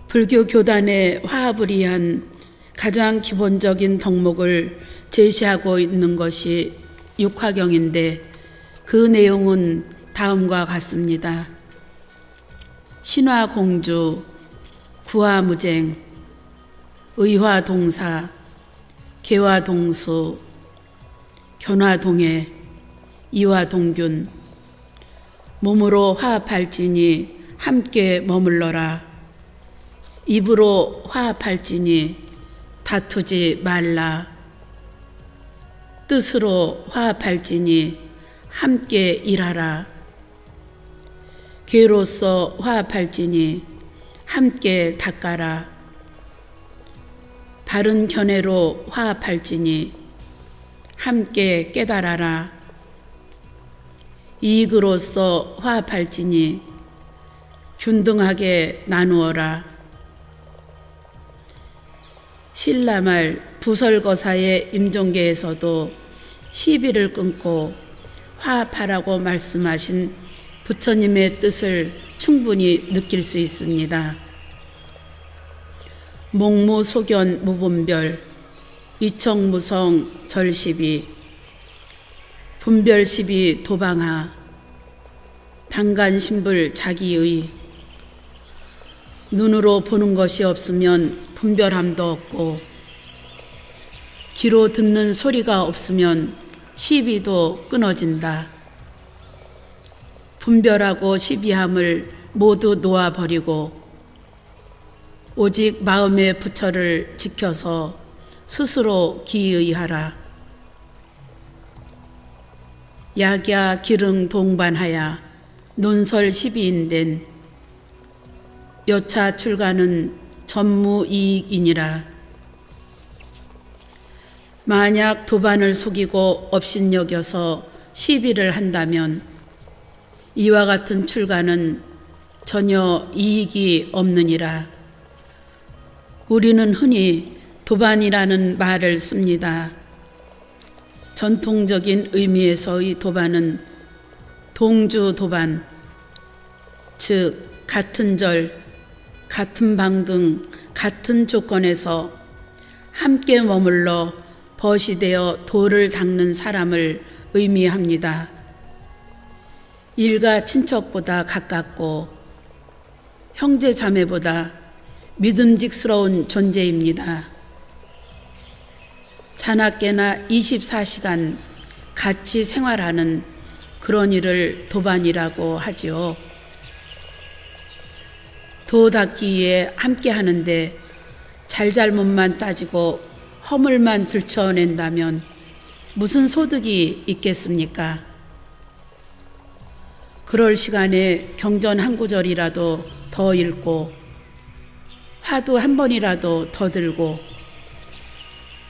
불교 교단의 화합을 위한 가장 기본적인 덕목을 제시하고 있는 것이 육화경인데 그 내용은 다음과 같습니다. 신화공주, 구화무쟁, 의화동사, 개화동수, 견화동해, 이화동균, 몸으로 화합할지니 함께 머물러라. 입으로 화합할지니 다투지 말라. 뜻으로 화합할지니 함께 일하라. 괴로서 화합할지니 함께 닦아라. 바른 견해로 화합할지니 함께 깨달아라. 이익으로서 화합할지니 균등하게 나누어라. 신라말 부설거사의 임종계에서도 시비를 끊고 화합하라고 말씀하신 부처님의 뜻을 충분히 느낄 수 있습니다. 목무소견 무분별, 이청무성 절시비, 분별시비 도방하, 당간신불 자기의, 눈으로 보는 것이 없으면 분별함도 없고 귀로 듣는 소리가 없으면 시비도 끊어진다. 분별하고 시비함을 모두 놓아버리고 오직 마음의 부처를 지켜서 스스로 기의하라. 약야 기릉 동반하야 논설 시비인된 여차 출가는 전무이익이니라. 만약 도반을 속이고 업신여겨서 시비를 한다면 이와 같은 출가는 전혀 이익이 없느니라. 우리는 흔히 도반이라는 말을 씁니다. 전통적인 의미에서의 도반은 동주 도반, 즉 같은 절, 같은 방 등 같은 조건에서 함께 머물러 벗이 되어 도를 닦는 사람을 의미합니다. 일가 친척보다 가깝고 형제 자매보다 믿음직스러운 존재입니다. 자나깨나 24시간 같이 생활하는 그런 일을 도반이라고 하지요. 도 닦기에 함께 하는데 잘잘못만 따지고 허물만 들춰낸다면 무슨 소득이 있겠습니까? 그럴 시간에 경전 한 구절이라도 더 읽고 화두 한 번이라도 더 들고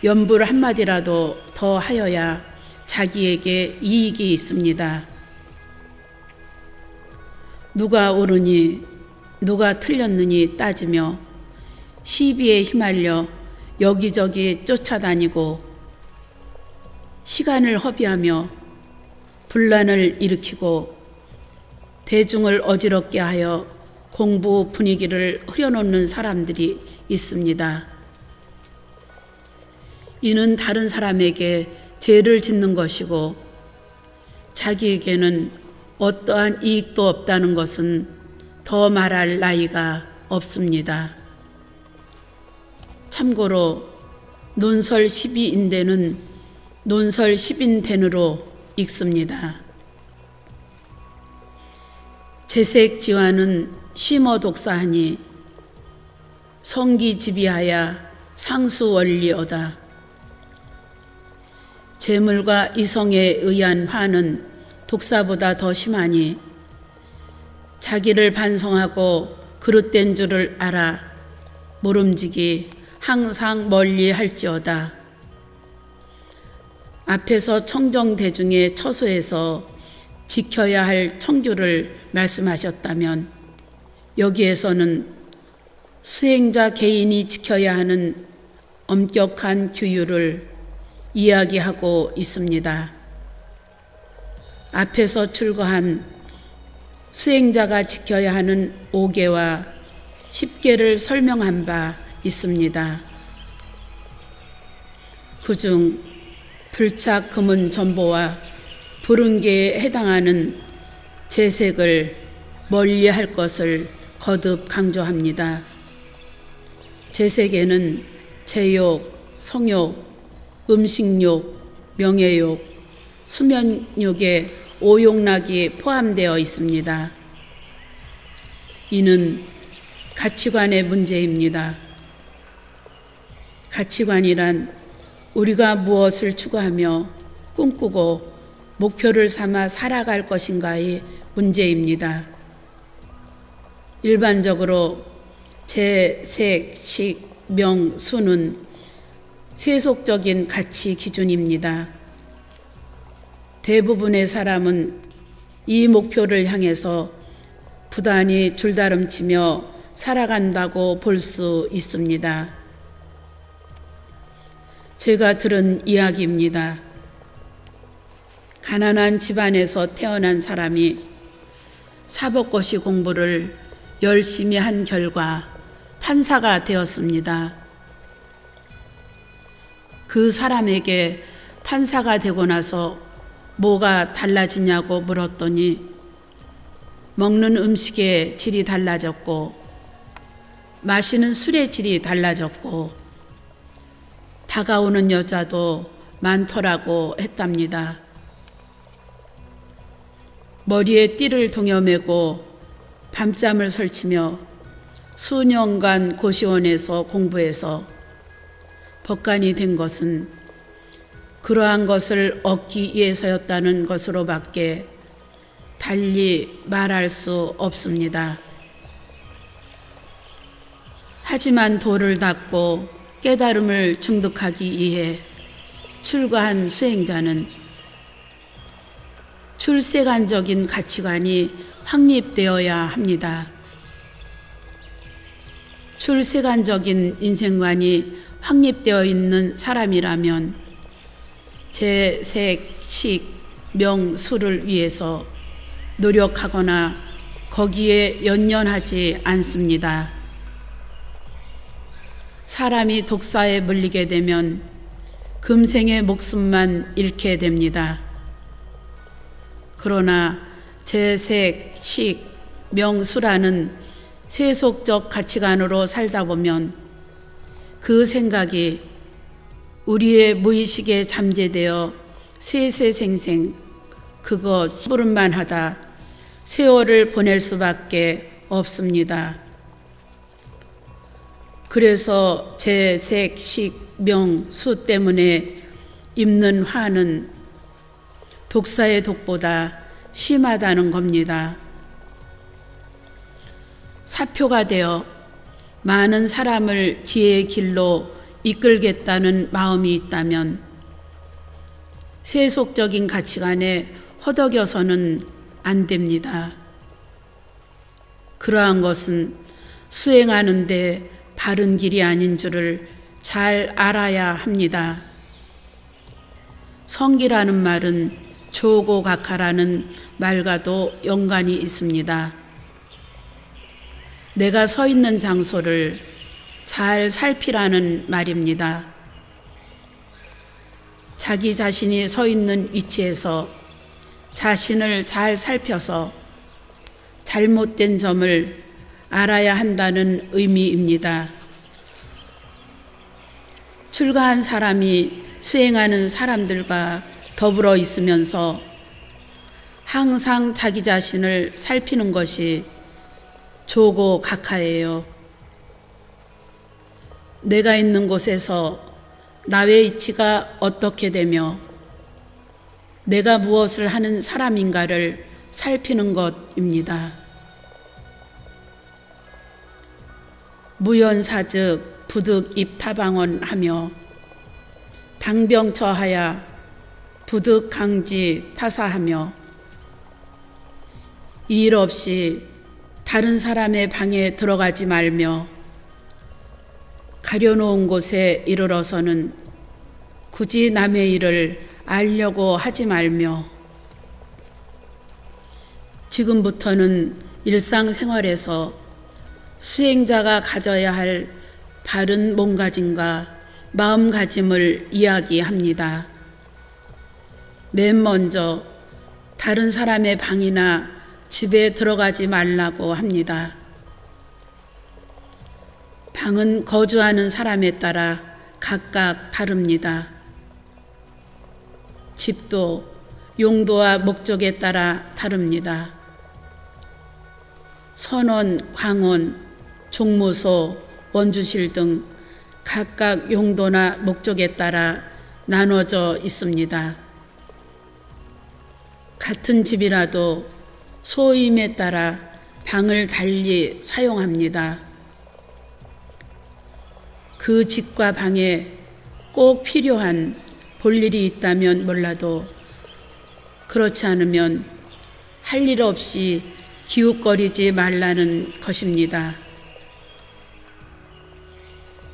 연불 한마디라도 더 하여야 자기에게 이익이 있습니다. 누가 옳으니 누가 틀렸느니 따지며 시비에 휘말려 여기저기 쫓아다니고 시간을 허비하며 분란을 일으키고 대중을 어지럽게 하여 공부 분위기를 흐려놓는 사람들이 있습니다. 이는 다른 사람에게 죄를 짓는 것이고 자기에게는 어떠한 이익도 없다는 것은 더 말할 나이가 없습니다. 참고로 논설 12인대는 논설 10인대로 읽습니다. 재색지화는 심어독사하니 성기지비하야 상수원리어다. 재물과 이성에 의한 화는 독사보다 더 심하니 자기를 반성하고 그릇된 줄을 알아 모름지기 항상 멀리 할지어다. 앞에서 청정대중의 처소에서 지켜야 할 청규를 말씀하셨다면 여기에서는 수행자 개인이 지켜야 하는 엄격한 규율을 이야기하고 있습니다. 앞에서 출거한 수행자가 지켜야 하는 5개와 10개를 설명한 바 있습니다. 그중 불착 금은 전보와 부른개에 해당하는 재색을 멀리할 것을 거듭 강조합니다. 재색에는 제욕, 성욕, 음식욕, 명예욕, 수면욕의 5욕락이 포함되어 있습니다. 이는 가치관의 문제입니다. 가치관이란 우리가 무엇을 추구하며 꿈꾸고 목표를 삼아 살아갈 것인가의 문제입니다. 일반적으로 재, 색, 식, 명, 수는 세속적인 가치 기준입니다. 대부분의 사람은 이 목표를 향해서 부단히 줄다름치며 살아간다고 볼 수 있습니다. 제가 들은 이야기입니다. 가난한 집안에서 태어난 사람이 사법고시 공부를 열심히 한 결과 판사가 되었습니다. 그 사람에게 판사가 되고 나서 뭐가 달라지냐고 물었더니 먹는 음식의 질이 달라졌고 마시는 술의 질이 달라졌고 다가오는 여자도 많더라고 했답니다. 머리에 띠를 동여매고 밤잠을 설치며 수년간 고시원에서 공부해서 법관이 된 것은 그러한 것을 얻기 위해서였다는 것으로밖에 달리 말할 수 없습니다. 하지만 도를 닦고 깨달음을 중득하기 위해 출가한 수행자는 출세관적인 가치관이 확립되어야 합니다. 출세관적인 인생관이 확립되어 있는 사람이라면 재, 색, 식, 명, 수를 위해서 노력하거나 거기에 연연하지 않습니다. 사람이 독사에 물리게 되면 금생의 목숨만 잃게 됩니다. 그러나 재색, 식, 명수라는 세속적 가치관으로 살다 보면 그 생각이 우리의 무의식에 잠재되어 세세생생 그거 심부름만 하다 세월을 보낼 수밖에 없습니다. 그래서 재색, 식, 명, 수 때문에 입는 화는 독사의 독보다 심하다는 겁니다. 사표가 되어 많은 사람을 지혜의 길로 이끌겠다는 마음이 있다면 세속적인 가치관에 허덕여서는 안 됩니다. 그러한 것은 수행하는데 바른 길이 아닌 줄을 잘 알아야 합니다. 성기라는 말은 조고각하라는 말과도 연관이 있습니다. 내가 서 있는 장소를 잘 살피라는 말입니다. 자기 자신이 서 있는 위치에서 자신을 잘 살펴서 잘못된 점을 알아야 한다는 의미입니다. 출가한 사람이 수행하는 사람들과 더불어 있으면서 항상 자기 자신을 살피는 것이 조고각하예요. 내가 있는 곳에서 나의 위치가 어떻게 되며 내가 무엇을 하는 사람인가를 살피는 것입니다. 무연사즉 부득입타방언하며 당병처하야 부득강지 타사하며 일 없이 다른 사람의 방에 들어가지 말며 가려놓은 곳에 이르러서는 굳이 남의 일을 알려고 하지 말며 지금부터는 일상생활에서 수행자가 가져야 할 바른 몸가짐과 마음가짐을 이야기합니다. 맨 먼저 다른 사람의 방이나 집에 들어가지 말라고 합니다. 방은 거주하는 사람에 따라 각각 다릅니다. 집도 용도와 목적에 따라 다릅니다. 선원, 광원, 종무소, 원주실 등 각각 용도나 목적에 따라 나눠져 있습니다. 같은 집이라도 소임에 따라 방을 달리 사용합니다. 그 집과 방에 꼭 필요한 볼일이 있다면 몰라도 그렇지 않으면 할 일 없이 기웃거리지 말라는 것입니다.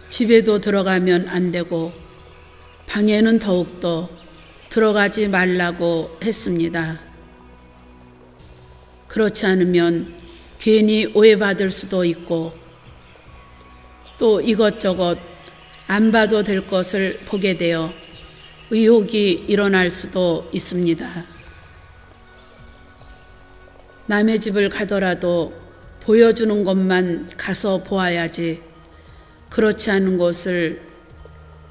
집에도 들어가면 안 되고 방에는 더욱더 들어가지 말라고 했습니다. 그렇지 않으면 괜히 오해받을 수도 있고 또 이것저것 안 봐도 될 것을 보게 되어 의혹이 일어날 수도 있습니다. 남의 집을 가더라도 보여주는 것만 가서 보아야지 그렇지 않은 곳을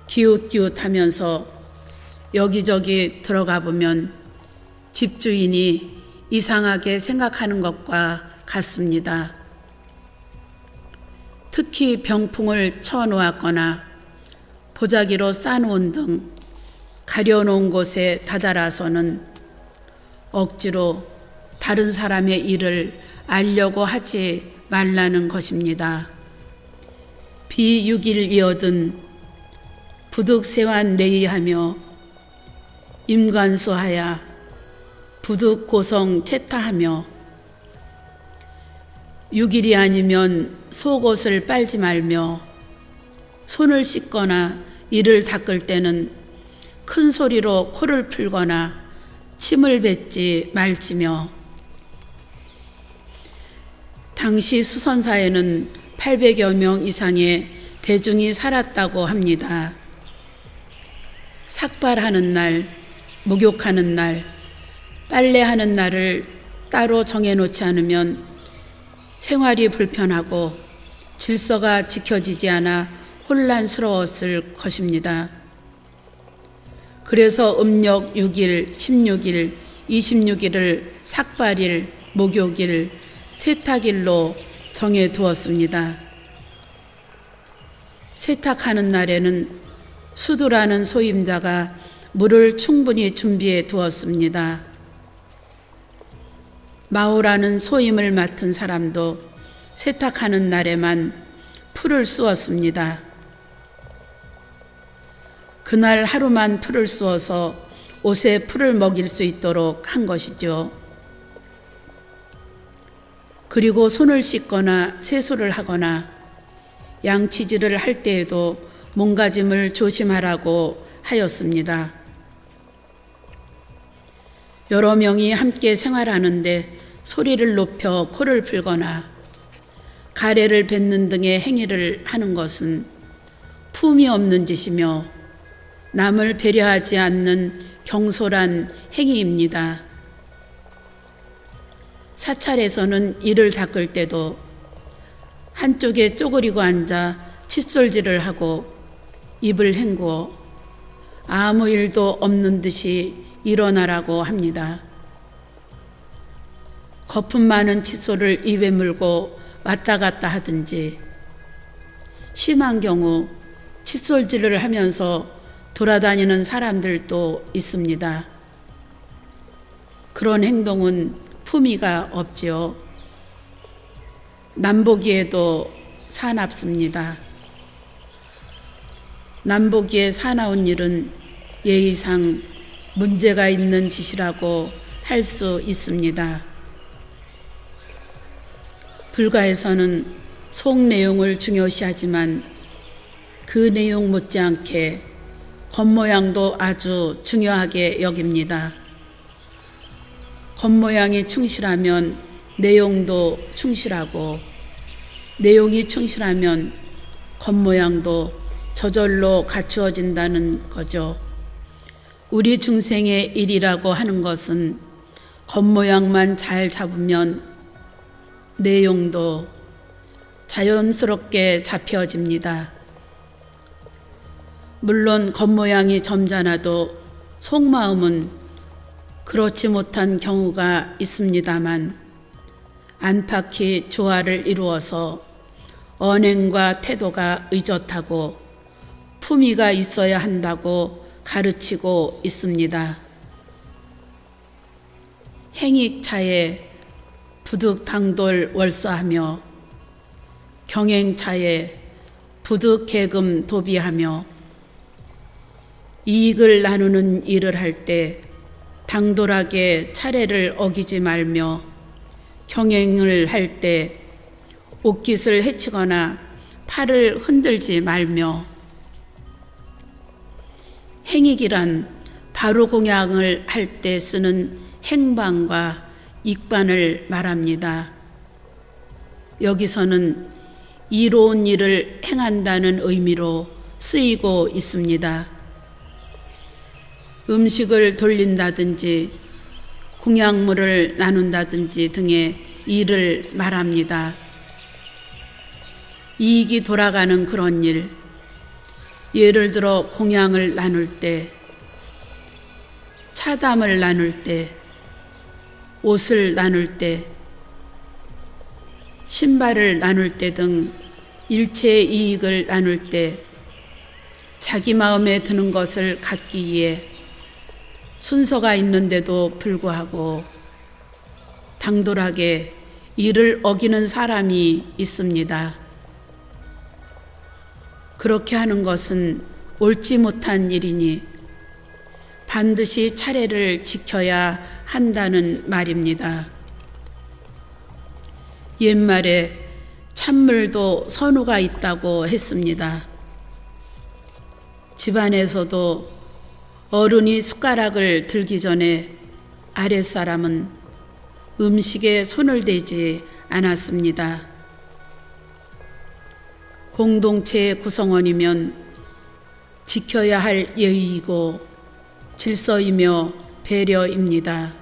기웃기웃하면서 여기저기 들어가 보면 집주인이 이상하게 생각하는 것과 같습니다. 특히 병풍을 쳐놓았거나 보자기로 쌓아놓은 등 가려놓은 곳에 다다라서는 억지로 다른 사람의 일을 알려고 하지 말라는 것입니다. 비육일이어든 부득세환내의하며 임관수하야 부득고성 채타하며 6일이 아니면 속옷을 빨지 말며 손을 씻거나 이를 닦을 때는 큰 소리로 코를 풀거나 침을 뱉지 말지며 당시 수선사에는 800여 명 이상의 대중이 살았다고 합니다. 삭발하는 날, 목욕하는 날, 빨래하는 날을 따로 정해놓지 않으면 생활이 불편하고 질서가 지켜지지 않아 혼란스러웠을 것입니다. 그래서 음력 6일, 16일, 26일을 삭발일, 목욕일, 세탁일로 정해두었습니다. 세탁하는 날에는 수두라는 소임자가 물을 충분히 준비해 두었습니다. 마오라는 소임을 맡은 사람도 세탁하는 날에만 풀을 쑤었습니다. 그날 하루만 풀을 쑤어서 옷에 풀을 먹일 수 있도록 한 것이죠. 그리고 손을 씻거나 세수를 하거나 양치질을 할 때에도 몸가짐을 조심하라고 하였습니다. 여러 명이 함께 생활하는데 소리를 높여 코를 풀거나 가래를 뱉는 등의 행위를 하는 것은 품이 없는 짓이며 남을 배려하지 않는 경솔한 행위입니다. 사찰에서는 이를 닦을 때도 한쪽에 쪼그리고 앉아 칫솔질을 하고 입을 헹구어 아무 일도 없는 듯이 일어나라고 합니다. 거품 많은 칫솔을 입에 물고 왔다 갔다 하든지 심한 경우 칫솔질을 하면서 돌아다니는 사람들도 있습니다. 그런 행동은 품위가 없지요. 남보기에도 사납습니다. 남보기에 사나운 일은 예의상 문제가 있는 짓이라고 할 수 있습니다. 불가에서는 속 내용을 중요시하지만 그 내용 못지않게 겉모양도 아주 중요하게 여깁니다. 겉모양이 충실하면 내용도 충실하고 내용이 충실하면 겉모양도 저절로 갖추어진다는 거죠. 우리 중생의 일이라고 하는 것은 겉모양만 잘 잡으면 내용도 자연스럽게 잡혀집니다. 물론 겉모양이 점잖아도 속마음은 그렇지 못한 경우가 있습니다만 안팎이 조화를 이루어서 언행과 태도가 의젓하고 품위가 있어야 한다고 가르치고 있습니다. 행익차에 부득당돌 월서하며 경행차에 부득계금 도비하며 이익을 나누는 일을 할 때 당돌하게 차례를 어기지 말며 경행을 할 때 옷깃을 해치거나 팔을 흔들지 말며 행익이란 바로 공양을 할 때 쓰는 행방과 익반을 말합니다. 여기서는 이로운 일을 행한다는 의미로 쓰이고 있습니다. 음식을 돌린다든지 공양물을 나눈다든지 등의 일을 말합니다. 이익이 돌아가는 그런 일, 예를 들어 공양을 나눌 때, 차담을 나눌 때, 옷을 나눌 때, 신발을 나눌 때 등 일체의 이익을 나눌 때 자기 마음에 드는 것을 갖기 위해 순서가 있는데도 불구하고 당돌하게 이를 어기는 사람이 있습니다. 그렇게 하는 것은 옳지 못한 일이니 반드시 차례를 지켜야 한다는 말입니다. 옛말에 찬물도 선우가 있다고 했습니다. 집안에서도 어른이 숟가락을 들기 전에 아랫사람은 음식에 손을 대지 않았습니다. 공동체의 구성원이면 지켜야 할 예의이고 질서이며 배려입니다.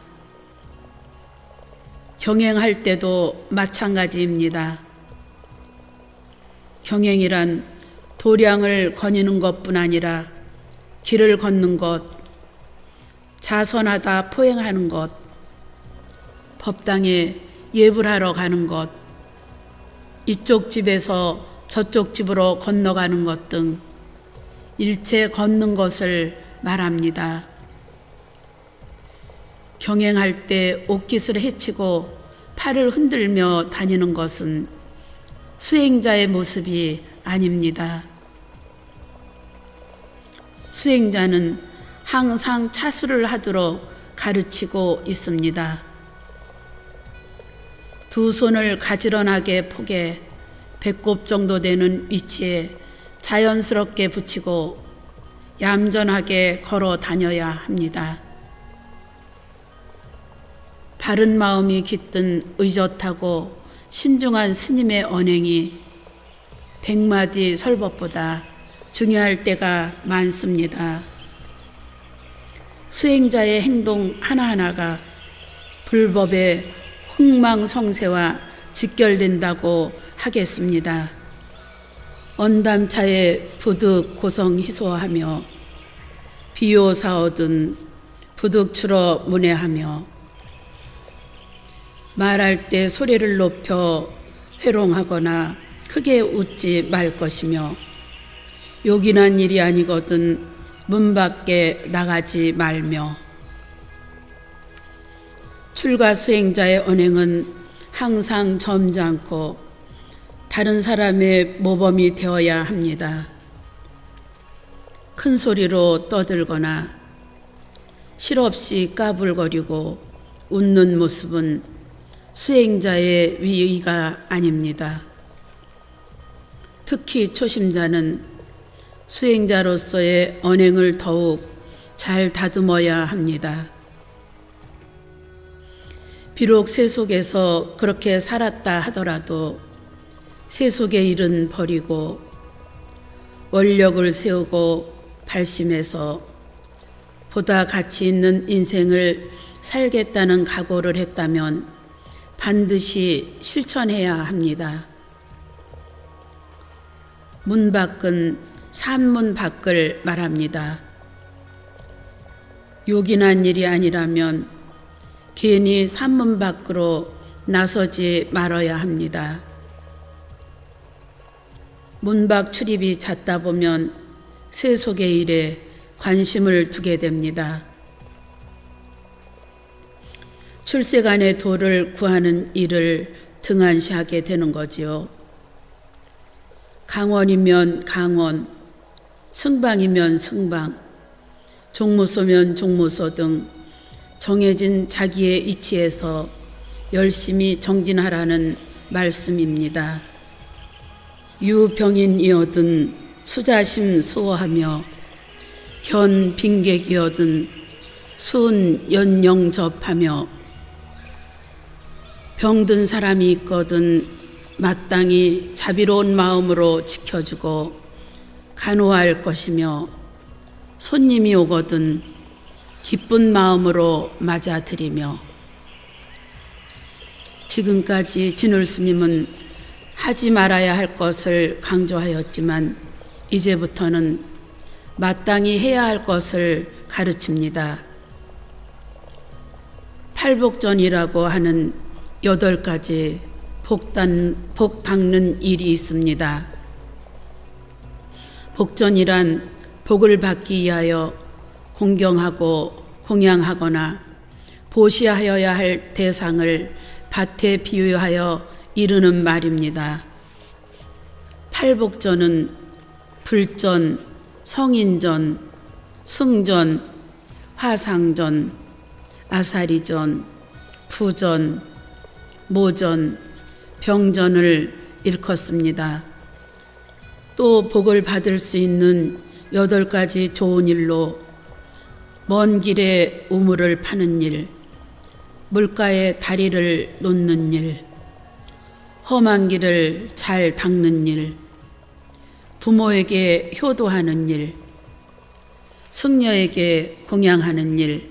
경행할 때도 마찬가지입니다. 경행이란 도량을 거니는 것뿐 아니라 길을 걷는 것, 자선하다 포행하는 것, 법당에 예불하러 가는 것, 이쪽 집에서 저쪽 집으로 건너가는 것 등 일체 걷는 것을 말합니다. 경행할 때 옷깃을 해치고 팔을 흔들며 다니는 것은 수행자의 모습이 아닙니다. 수행자는 항상 차수를 하도록 가르치고 있습니다. 두 손을 가지런하게 포개 배꼽 정도 되는 위치에 자연스럽게 붙이고 얌전하게 걸어 다녀야 합니다. 바른 마음이 깃든 의젓하고 신중한 스님의 언행이 100마디 설법보다 중요할 때가 많습니다. 수행자의 행동 하나하나가 불법의 흥망성쇠와 직결된다고 하겠습니다. 언담차에 부득 고성희소하며 비요사오든 부득 추러 문해하며 말할 때 소리를 높여 회롱하거나 크게 웃지 말 것이며 요긴한 일이 아니거든 문 밖에 나가지 말며 출가 수행자의 언행은 항상 점잖고 다른 사람의 모범이 되어야 합니다. 큰 소리로 떠들거나 실없이 까불거리고 웃는 모습은 수행자의 위의가 아닙니다. 특히 초심자는 수행자로서의 언행을 더욱 잘 다듬어야 합니다. 비록 세속에서 그렇게 살았다 하더라도 세속의 일은 버리고 원력을 세우고 발심해서 보다 가치 있는 인생을 살겠다는 각오를 했다면 반드시 실천해야 합니다. 문 밖은 산문 밖을 말합니다. 요긴한 일이 아니라면 괜히 산문 밖으로 나서지 말아야 합니다. 문 밖 출입이 잦다 보면 세속의 일에 관심을 두게 됩니다. 출세간의 도를 구하는 일을 등한시하게 되는 거지요. 강원이면 강원, 승방이면 승방, 종무소면 종무소 등 정해진 자기의 이치에서 열심히 정진하라는 말씀입니다. 유병인이어든 수자심 수호하며 견 빈객이어든 수은 연영접하며 병든 사람이 있거든 마땅히 자비로운 마음으로 지켜주고 간호할 것이며 손님이 오거든 기쁜 마음으로 맞아들이며. 지금까지 진울 스님은 하지 말아야 할 것을 강조하였지만 이제부터는 마땅히 해야 할 것을 가르칩니다. 팔복전이라고 하는 8가지 복 닦는 일이 있습니다. 복전이란 복을 받기 위하여 공경하고 공양하거나 보시하여야 할 대상을 밭에 비유하여 이르는 말입니다. 팔복전은 불전, 성인전, 승전, 화상전, 아사리전, 부전, 모전, 병전을 일컫습니다. 또 복을 받을 수 있는 8가지 좋은 일로 먼 길에 우물을 파는 일, 물가에 다리를 놓는 일, 험한 길을 잘 닦는 일, 부모에게 효도하는 일, 승려에게 공양하는 일,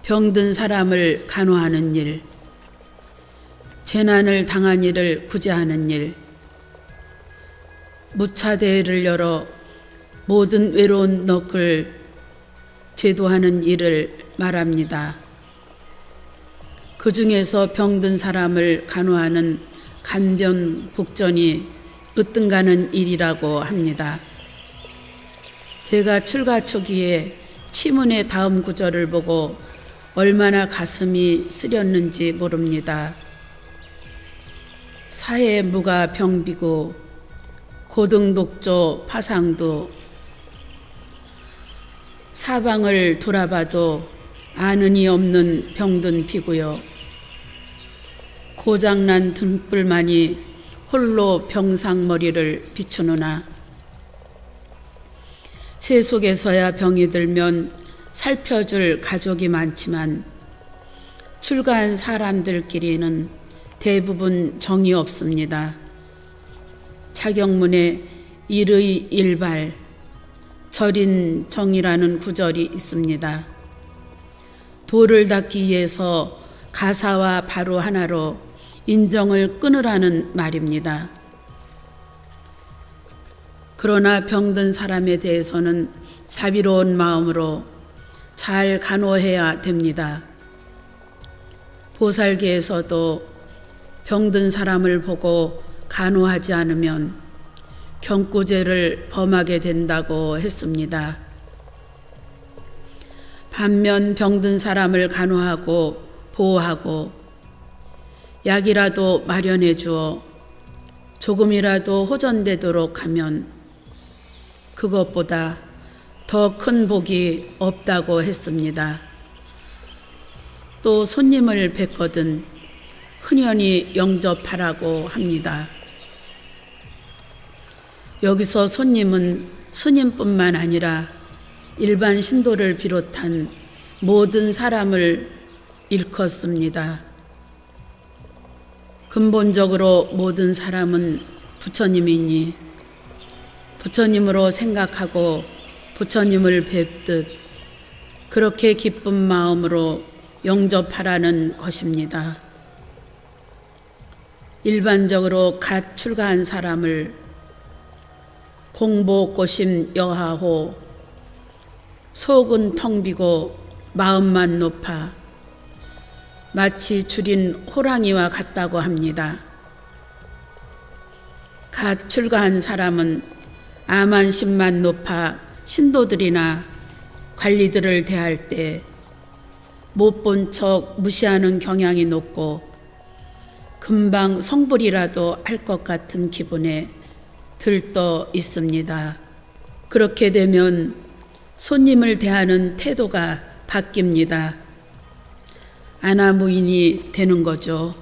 병든 사람을 간호하는 일, 재난을 당한 이를 구제하는 일, 무차대회를 열어 모든 외로운 넋을 제도하는 일을 말합니다. 그 중에서 병든 사람을 간호하는 간변 복전이 으뜸가는 일이라고 합니다. 제가 출가 초기에 치문의 다음 구절을 보고 얼마나 가슴이 쓰렸는지 모릅니다. 사해 무가 병비고 고등독조 파상도 사방을 돌아봐도 아는 이 없는 병든 피고요. 고장난 등불만이 홀로 병상머리를 비추느나 세속에서야 병이 들면 살펴줄 가족이 많지만 출가한 사람들끼리는 대부분 정이 없습니다. 차경문에 일의 일발, 절인 정이라는 구절이 있습니다. 도를 닦기 위해서 가사와 바로 하나로 인정을 끊으라는 말입니다. 그러나 병든 사람에 대해서는 자비로운 마음으로 잘 간호해야 됩니다. 보살계에서도 병든 사람을 보고 간호하지 않으면 경구죄를 범하게 된다고 했습니다. 반면 병든 사람을 간호하고 보호하고 약이라도 마련해 주어 조금이라도 호전되도록 하면 그것보다 더 큰 복이 없다고 했습니다. 또 손님을 뵙거든 흔연히 영접하라고 합니다. 여기서 손님은 스님뿐만 아니라 일반 신도를 비롯한 모든 사람을 일컫습니다. 근본적으로 모든 사람은 부처님이니 부처님으로 생각하고 부처님을 뵙듯 그렇게 기쁜 마음으로 영접하라는 것입니다. 일반적으로 갓 출가한 사람을 공보꼬심 여하호 속은 텅 비고 마음만 높아 마치 줄인 호랑이와 같다고 합니다. 갓 출가한 사람은 아만심만 높아 신도들이나 관리들을 대할 때 못 본 척 무시하는 경향이 높고 금방 성불이라도 할 것 같은 기분에 들떠 있습니다. 그렇게 되면 손님을 대하는 태도가 바뀝니다. 아나무인이 되는 거죠.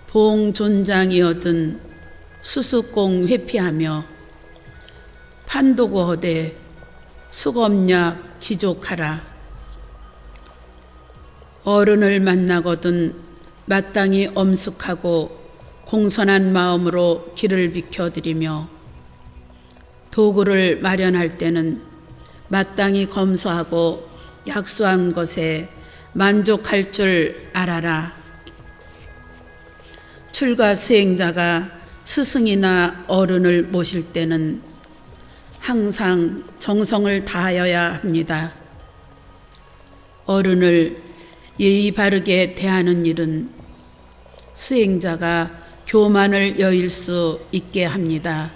봉존장이어든 수수공 회피하며 판도고허되 수검약 지족하라. 어른을 만나거든 마땅히 엄숙하고 공손한 마음으로 길을 비켜드리며 도구를 마련할 때는 마땅히 검소하고 약소한 것에 만족할 줄 알아라. 출가 수행자가 스승이나 어른을 모실 때는 항상 정성을 다하여야 합니다. 어른을 예의 바르게 대하는 일은 수행자가 교만을 여일 수 있게 합니다.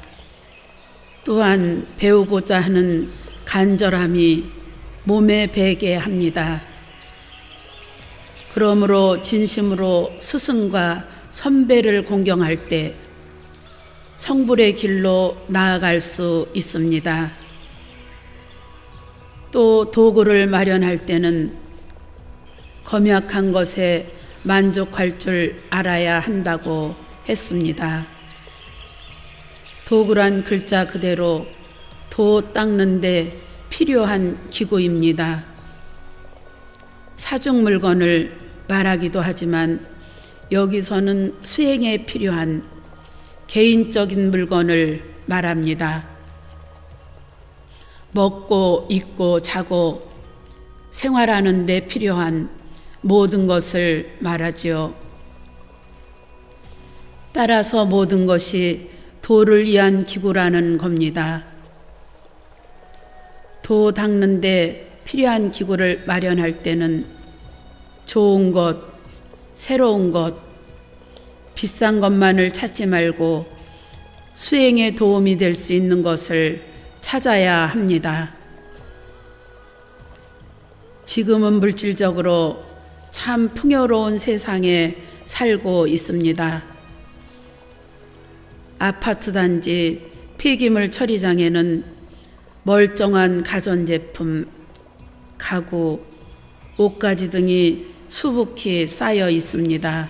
또한 배우고자 하는 간절함이 몸에 배게 합니다. 그러므로 진심으로 스승과 선배를 공경할 때 성불의 길로 나아갈 수 있습니다. 또 도구를 마련할 때는 검약한 것에 만족할 줄 알아야 한다고 했습니다. 도구란 글자 그대로 도 닦는 데 필요한 기구입니다. 사중 물건을 말하기도 하지만 여기서는 수행에 필요한 개인적인 물건을 말합니다. 먹고 입고 자고 생활하는 데 필요한 모든 것을 말하지요. 따라서 모든 것이 도를 위한 기구라는 겁니다. 도 닦는 데 필요한 기구를 마련할 때는 좋은 것, 새로운 것, 비싼 것만을 찾지 말고 수행에 도움이 될 수 있는 것을 찾아야 합니다. 지금은 물질적으로 참 풍요로운 세상에 살고 있습니다. 아파트 단지 폐기물 처리장에는 멀쩡한 가전제품, 가구, 옷가지 등이 수북히 쌓여 있습니다.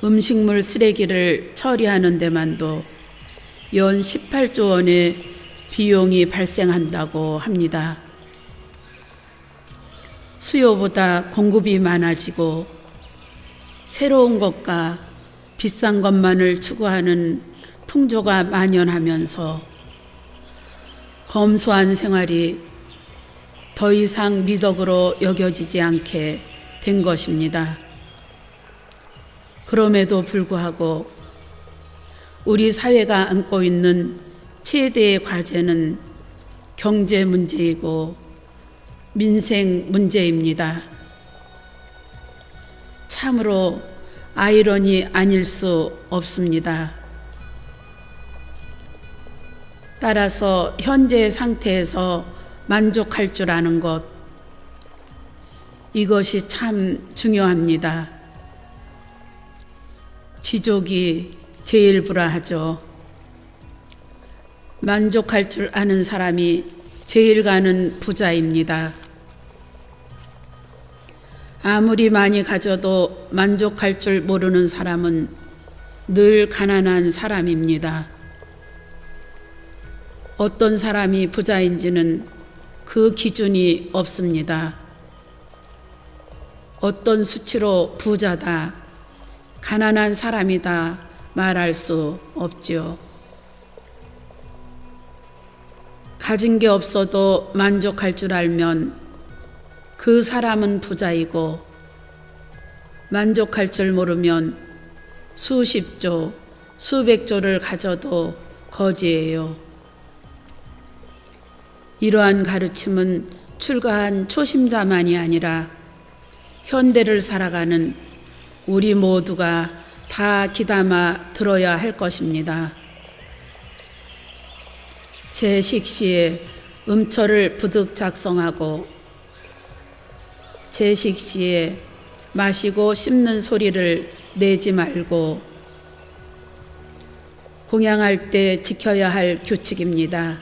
음식물 쓰레기를 처리하는 데만도 연 18조 원의 비용이 발생한다고 합니다. 수요보다 공급이 많아지고 새로운 것과 비싼 것만을 추구하는 풍조가 만연하면서 검소한 생활이 더 이상 미덕으로 여겨지지 않게 된 것입니다. 그럼에도 불구하고 우리 사회가 안고 있는 최대의 과제는 경제 문제이고 민생 문제입니다. 참으로 아이러니 아닐 수 없습니다. 따라서 현재 상태에서 만족할 줄 아는 것, 이것이 참 중요합니다. 지족이 제일 불화하죠. 만족할 줄 아는 사람이 제일 가는 부자입니다. 아무리 많이 가져도 만족할 줄 모르는 사람은 늘 가난한 사람입니다. 어떤 사람이 부자인지는 그 기준이 없습니다. 어떤 수치로 부자다, 가난한 사람이다 말할 수 없지요. 가진 게 없어도 만족할 줄 알면 그 사람은 부자이고, 만족할 줄 모르면 수십조, 수백조를 가져도 거지예요. 이러한 가르침은 출가한 초심자만이 아니라 현대를 살아가는 우리 모두가 다 귀담아 들어야 할 것입니다. 제 식시에 음처를 부득 작성하고 제 식시에 마시고 씹는 소리를 내지 말고 공양할 때 지켜야 할 규칙입니다.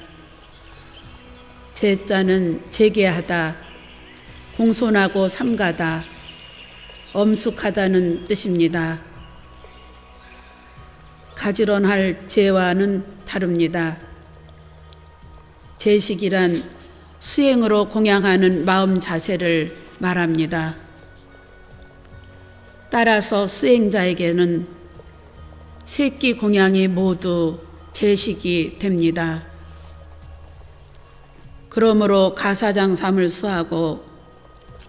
제자는 재개하다, 공손하고 삼가다, 엄숙하다는 뜻입니다. 가지런할 재와는 다릅니다. 제식이란 수행으로 공양하는 마음 자세를 말합니다. 따라서 수행자에게는 세끼 공양이 모두 제식이 됩니다. 그러므로 가사장삼을 수하고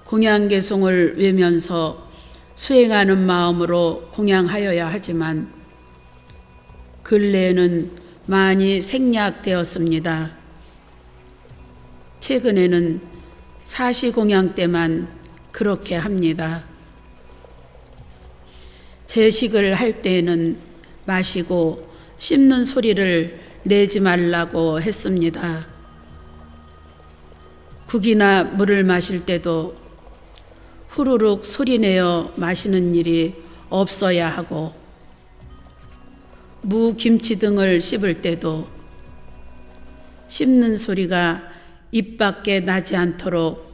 공양개송을 외면서 수행하는 마음으로 공양하여야 하지만 근래에는 많이 생략되었습니다. 최근에는 사시공양 때만 그렇게 합니다. 제식을 할 때에는 마시고 씹는 소리를 내지 말라고 했습니다. 국이나 물을 마실 때도 후루룩 소리내어 마시는 일이 없어야 하고, 무, 김치 등을 씹을 때도 씹는 소리가 입 밖에 나지 않도록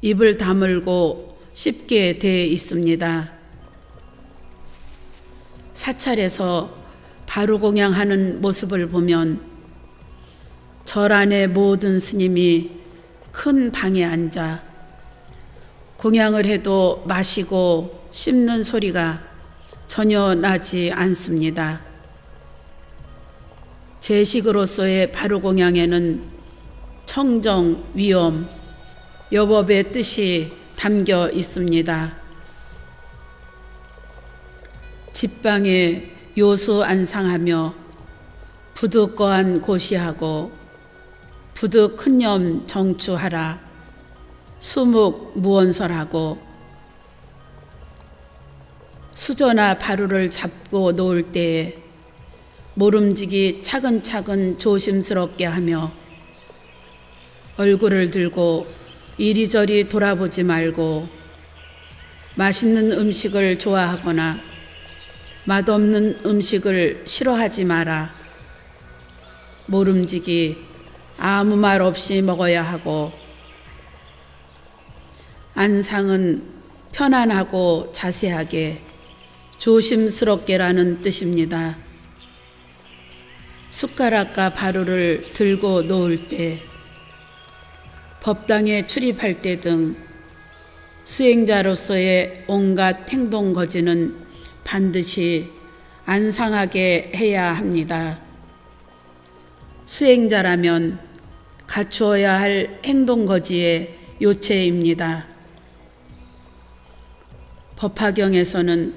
입을 다물고 씹게 돼 있습니다. 사찰에서 바로 공양하는 모습을 보면 절 안의 모든 스님이 큰 방에 앉아 공양을 해도 마시고 씹는 소리가 전혀 나지 않습니다. 제식으로서의 바로 공양에는 청정, 위엄, 여법의 뜻이 담겨 있습니다. 집방에 요수 안상하며 부득거한 고시하고 부득 큰념 정추하라, 수묵 무언설하고 수저나 바루를 잡고 놓을 때에 모름지기 차근차근 조심스럽게 하며 얼굴을 들고 이리저리 돌아보지 말고 맛있는 음식을 좋아하거나 맛없는 음식을 싫어하지 마라. 모름지기 아무 말 없이 먹어야 하고, 안상은 편안하고 자세하게 조심스럽게라는 뜻입니다. 숟가락과 바루를 들고 놓을 때, 법당에 출입할 때 등 수행자로서의 온갖 행동 거지는 반드시 안상하게 해야 합니다. 수행자라면 갖추어야 할 행동 거지의 요체입니다. 법화경에서는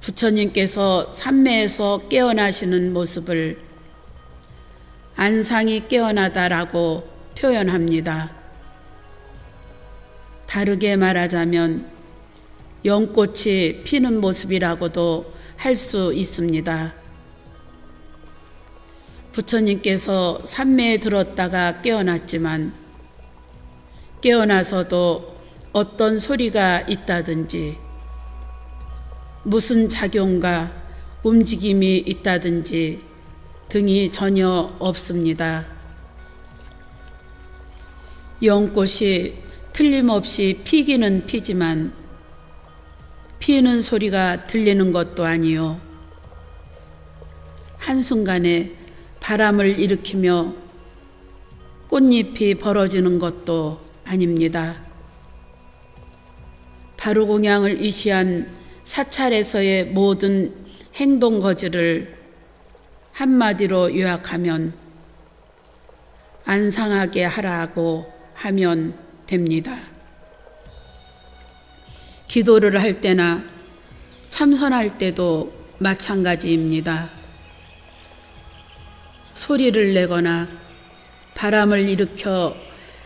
부처님께서 삼매에서 깨어나시는 모습을 안상이 깨어나다라고 표현합니다. 다르게 말하자면 연꽃이 피는 모습이라고도 할 수 있습니다. 부처님께서 삼매에 들었다가 깨어났지만 깨어나서도 어떤 소리가 있다든지 무슨 작용과 움직임이 있다든지 등이 전혀 없습니다. 연꽃이 틀림없이 피기는 피지만 피는 소리가 들리는 것도 아니요, 한순간에 바람을 일으키며 꽃잎이 벌어지는 것도 아닙니다. 바로공양을 이시한 사찰에서의 모든 행동 거지를 한마디로 요약하면 안 상하게 하라고 하면 됩니다. 기도를 할 때나 참선할 때도 마찬가지입니다. 소리를 내거나 바람을 일으켜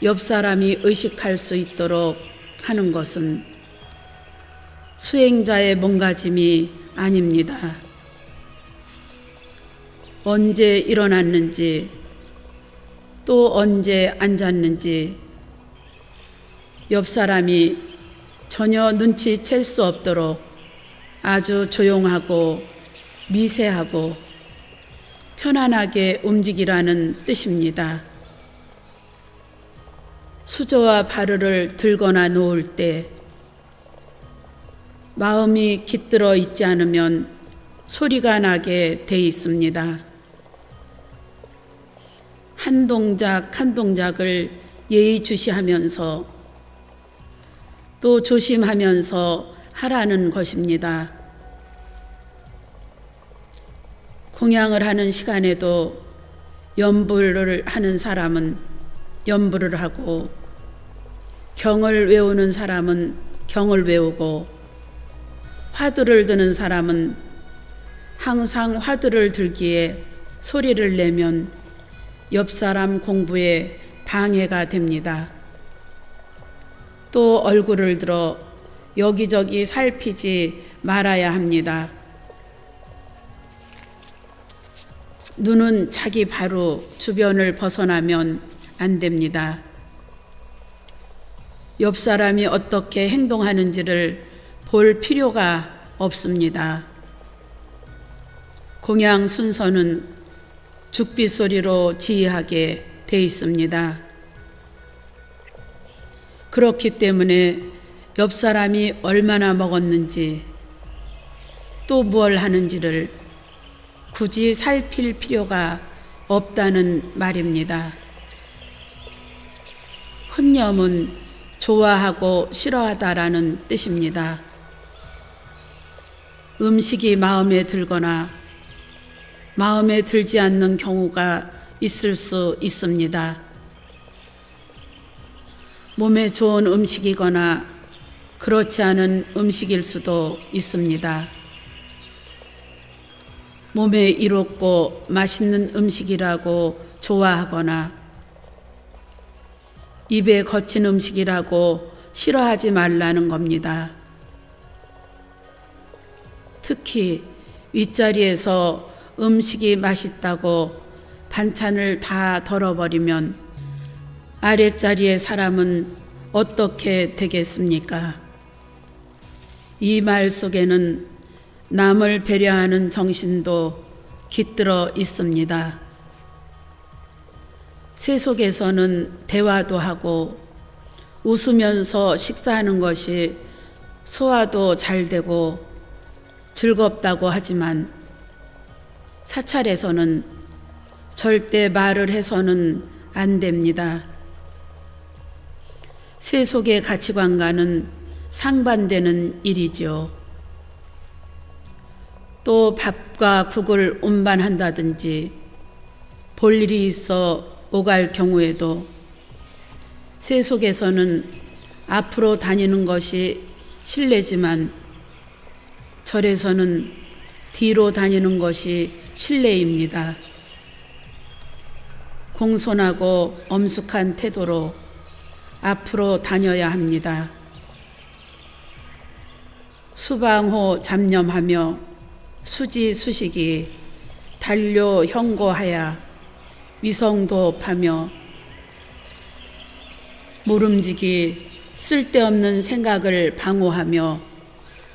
옆 사람이 의식할 수 있도록 하는 것은 수행자의 몸가짐이 아닙니다. 언제 일어났는지 또 언제 앉았는지 옆 사람이 전혀 눈치챌 수 없도록 아주 조용하고 미세하고 편안하게 움직이라는 뜻입니다. 수저와 바르를 들거나 놓을 때 마음이 깃들어 있지 않으면 소리가 나게 돼 있습니다. 한 동작 한 동작을 예의주시하면서 또 조심하면서 하라는 것입니다. 공양을 하는 시간에도 염불을 하는 사람은 염불을 하고 경을 외우는 사람은 경을 외우고 화두를 드는 사람은 항상 화두를 들기에 소리를 내면 옆 사람 공부에 방해가 됩니다. 또 얼굴을 들어 여기저기 살피지 말아야 합니다. 눈은 자기 바로 주변을 벗어나면 안 됩니다. 옆 사람이 어떻게 행동하는지를 볼 필요가 없습니다. 공양 순서는 죽빗소리로 지휘하게 돼 있습니다. 그렇기 때문에 옆 사람이 얼마나 먹었는지 또 무얼 하는지를 굳이 살필 필요가 없다는 말입니다. 혼념은 좋아하고 싫어하다라는 뜻입니다. 음식이 마음에 들거나 마음에 들지 않는 경우가 있을 수 있습니다. 몸에 좋은 음식이거나 그렇지 않은 음식일 수도 있습니다. 몸에 이롭고 맛있는 음식이라고 좋아하거나 입에 거친 음식이라고 싫어하지 말라는 겁니다. 특히 윗자리에서 음식이 맛있다고 반찬을 다 덜어버리면 아랫자리의 사람은 어떻게 되겠습니까? 이 말 속에는 남을 배려하는 정신도 깃들어 있습니다. 세속에서는 대화도 하고 웃으면서 식사하는 것이 소화도 잘 되고 즐겁다고 하지만 사찰에서는 절대 말을 해서는 안 됩니다. 세속의 가치관과는 상반되는 일이죠. 또 밥과 국을 운반한다든지 볼 일이 있어 오갈 경우에도 세속에서는 앞으로 다니는 것이 실례지만 절에서는 뒤로 다니는 것이 실례입니다. 공손하고 엄숙한 태도로 앞으로 다녀야 합니다. 수방호 잡념하며 수지수식이 단료 형고하야 위성도업하며 모름지기 쓸데없는 생각을 방어하며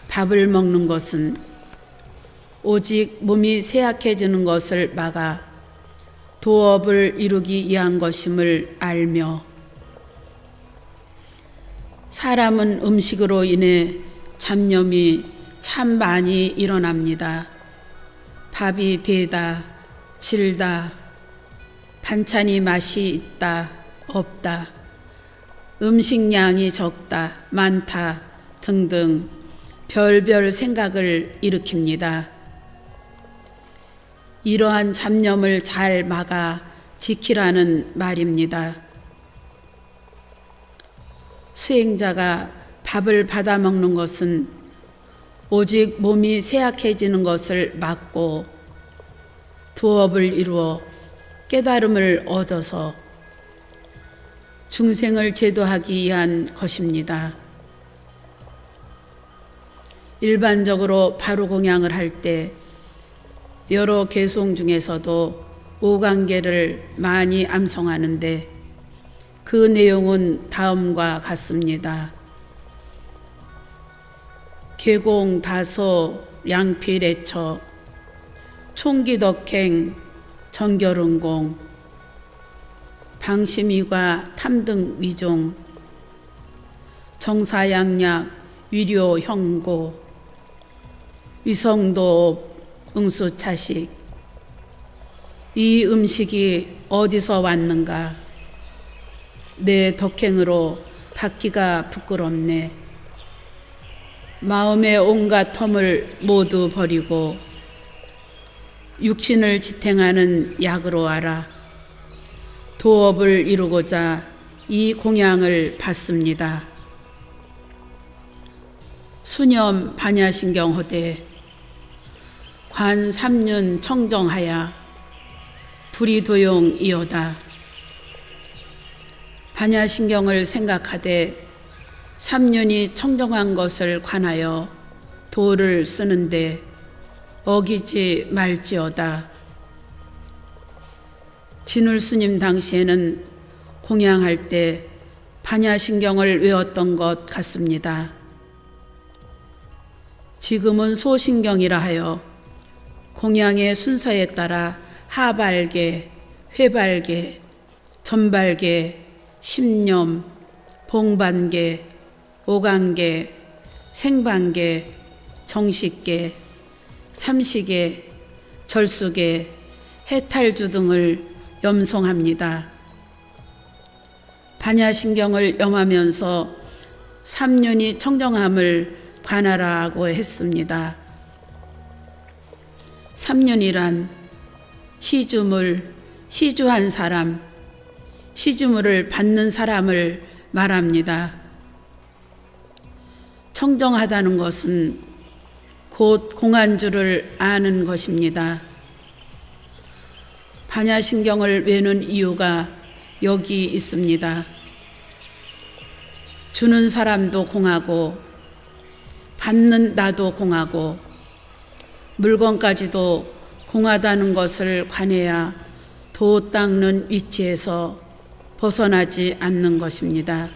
밥을 먹는 것은 오직 몸이 쇠약해지는 것을 막아 도업을 이루기 위한 것임을 알며 사람은 음식으로 인해 잡념이 참 많이 일어납니다. 밥이 되다, 질다, 반찬이 맛이 있다, 없다, 음식량이 적다, 많다 등등 별별 생각을 일으킵니다. 이러한 잡념을 잘 막아 지키라는 말입니다. 수행자가 밥을 받아 먹는 것은 오직 몸이 쇠약해지는 것을 막고 도업을 이루어 깨달음을 얻어서 중생을 제도하기 위한 것입니다. 일반적으로 바로공양을 할 때 여러 개송 중에서도 오강계를 많이 암송하는데 그 내용은 다음과 같습니다. 계공 다소 양필애처 총기덕행 정결은공 방심이과 탐등 위종 정사양약 위료형고 위성도 응수차식 이 음식이 어디서 왔는가 내 덕행으로 받기가 부끄럽네. 마음의 온갖 텀을 모두 버리고 육신을 지탱하는 약으로 알아 도업을 이루고자 이 공양을 받습니다. 수념 반야신경허되 관 3년 청정하야 불이도용이오다. 반야신경을 생각하되 3년이 청정한 것을 관하여 도를 쓰는데 어기지 말지어다. 진울스님 당시에는 공양할 때 반야신경을 외웠던 것 같습니다. 지금은 소신경이라 하여 공양의 순서에 따라 하발계, 회발계, 전발계, 심념, 봉반계, 오강계, 생반계, 정식계, 삼시계, 절수계, 해탈주 등을 염송합니다. 반야신경을 염하면서 3년이 청정함을 관하라고 했습니다. 3년이란 시주물, 시주한 사람, 시주물을 받는 사람을 말합니다. 청정하다는 것은 곧 공한 줄을 아는 것입니다. 반야신경을 외는 이유가 여기 있습니다. 주는 사람도 공하고 받는 나도 공하고 물건까지도 공하다는 것을 관해야 도 닦는 위치에서 벗어나지 않는 것입니다.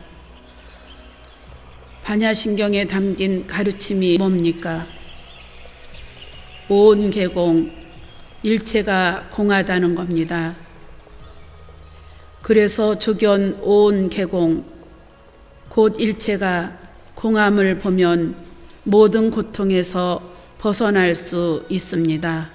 반야신경에 담긴 가르침이 뭡니까? 온 계공, 일체가 공하다는 겁니다. 그래서 조견 온 계공, 곧 일체가 공함을 보면 모든 고통에서 벗어날 수 있습니다.